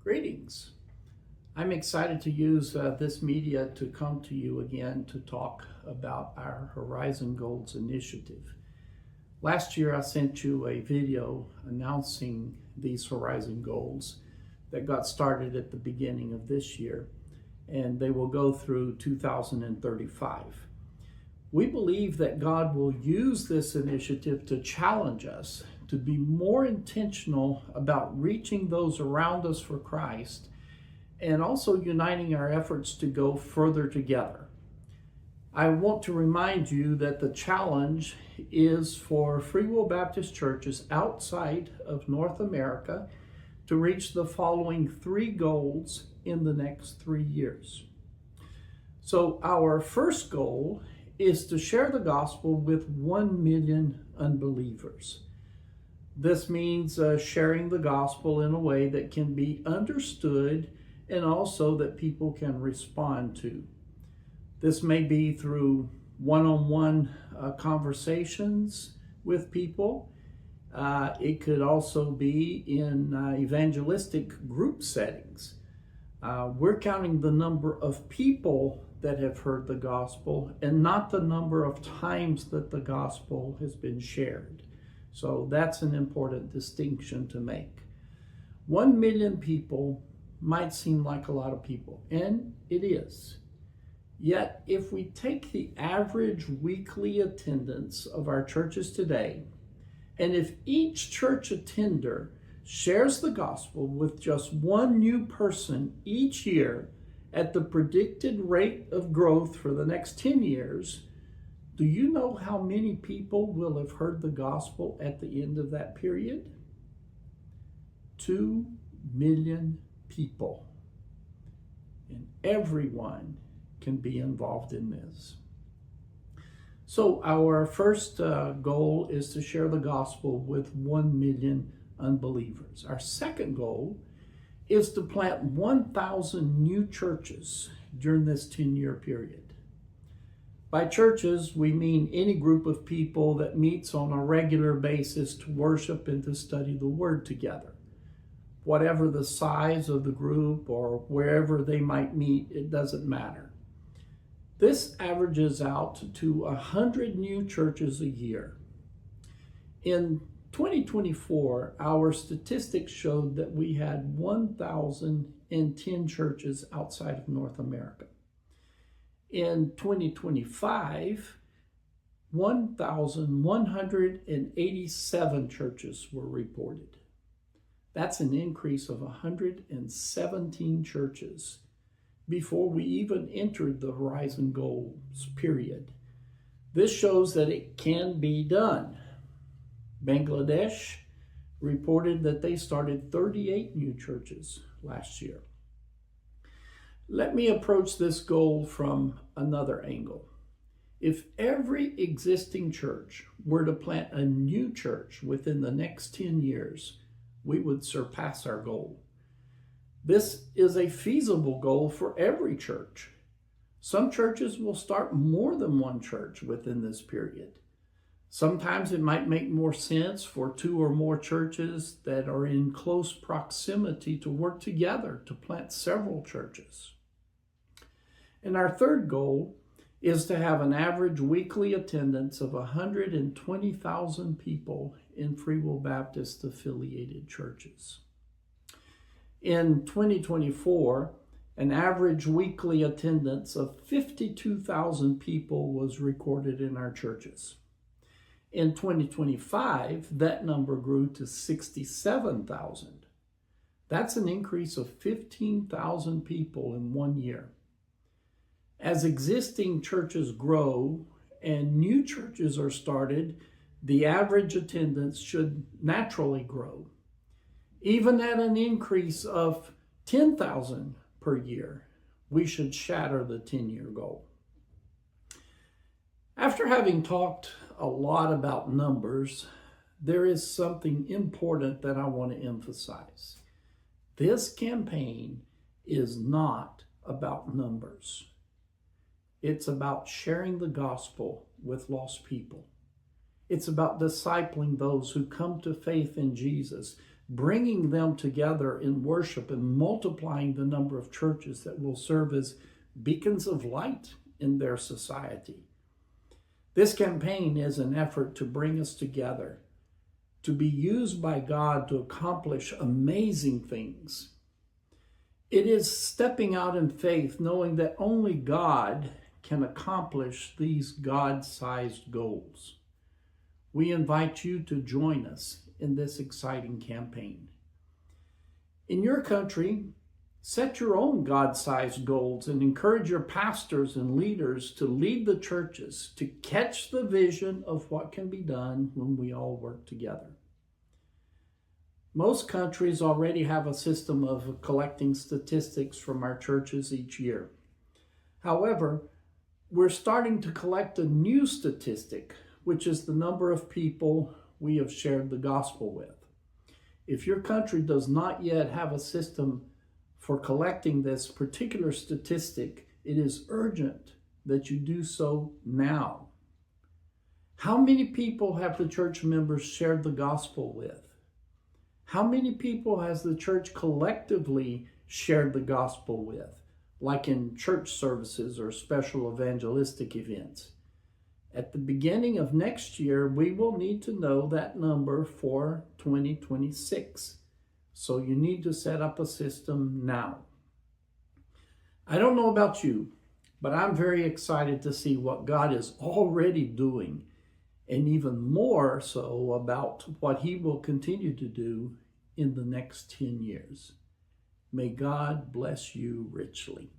Greetings. I'm excited to use this media to come to you again to talk about our Horizon Goals initiative. Last year I sent you a video announcing these Horizon Goals that got started at the beginning of this year, and they will go through 2035. We believe that God will use this initiative to challenge us to be more intentional about reaching those around us for Christ and also uniting our efforts to go further together. I want to remind you that the challenge is for Free Will Baptist churches outside of North America to reach the following 3 goals in the next 3 years. So our first goal is to share the gospel with 1 million unbelievers. This means sharing the gospel in a way that can be understood and also that people can respond to. This may be through one-on-one conversations with people. It could also be in evangelistic group settings. We're counting the number of people that have heard the gospel and not the number of times that the gospel has been shared. So that's an important distinction to make. 1 million people might seem like a lot of people, and it is. Yet, if we take the average weekly attendance of our churches today, and if each church attender shares the gospel with just 1 new person each year at the predicted rate of growth for the next 10 years, do you know how many people will have heard the gospel at the end of that period? 2 million people. And everyone can be involved in this. So our first goal is to share the gospel with 1 million unbelievers. Our second goal is to plant 1,000 new churches during this 10-year period. By churches, we mean any group of people that meets on a regular basis to worship and to study the Word together. Whatever the size of the group or wherever they might meet, it doesn't matter. This averages out to 100 new churches a year. In 2024, our statistics showed that we had 1,010 churches outside of North America. In 2025, 1,187 churches were reported. That's an increase of 117 churches before we even entered the Horizon Goals period. This shows that it can be done. Bangladesh reported that they started 38 new churches last year. Let me approach this goal from another angle. If every existing church were to plant a new church within the next 10 years, we would surpass our goal. This is a feasible goal for every church. Some churches will start more than 1 church within this period. Sometimes it might make more sense for 2 or more churches that are in close proximity to work together to plant several churches. And our third goal is to have an average weekly attendance of 120,000 people in Free Will Baptist affiliated churches. In 2024, an average weekly attendance of 52,000 people was recorded in our churches. In 2025, that number grew to 67,000. That's an increase of 15,000 people in 1 year. As existing churches grow and new churches are started, the average attendance should naturally grow. Even at an increase of 10,000 per year, we should shatter the 10-year goal. After having talked a lot about numbers, there is something important that I want to emphasize. This campaign is not about numbers. It's about sharing the gospel with lost people. It's about discipling those who come to faith in Jesus, bringing them together in worship and multiplying the number of churches that will serve as beacons of light in their society. This campaign is an effort to bring us together, to be used by God to accomplish amazing things. It is stepping out in faith, knowing that only God can accomplish these God-sized goals. We invite you to join us in this exciting campaign. In your country, set your own God-sized goals and encourage your pastors and leaders to lead the churches to catch the vision of what can be done when we all work together. Most countries already have a system of collecting statistics from our churches each year. However, we're starting to collect a new statistic, which is the number of people we have shared the gospel with. If your country does not yet have a system for collecting this particular statistic, it is urgent that you do so now. How many people have the church members shared the gospel with? How many people has the church collectively shared the gospel with, like in church services or special evangelistic events? At the beginning of next year, we will need to know that number for 2026. So you need to set up a system now. I don't know about you, but I'm very excited to see what God is already doing, and even more so about what He will continue to do in the next 10 years. May God bless you richly.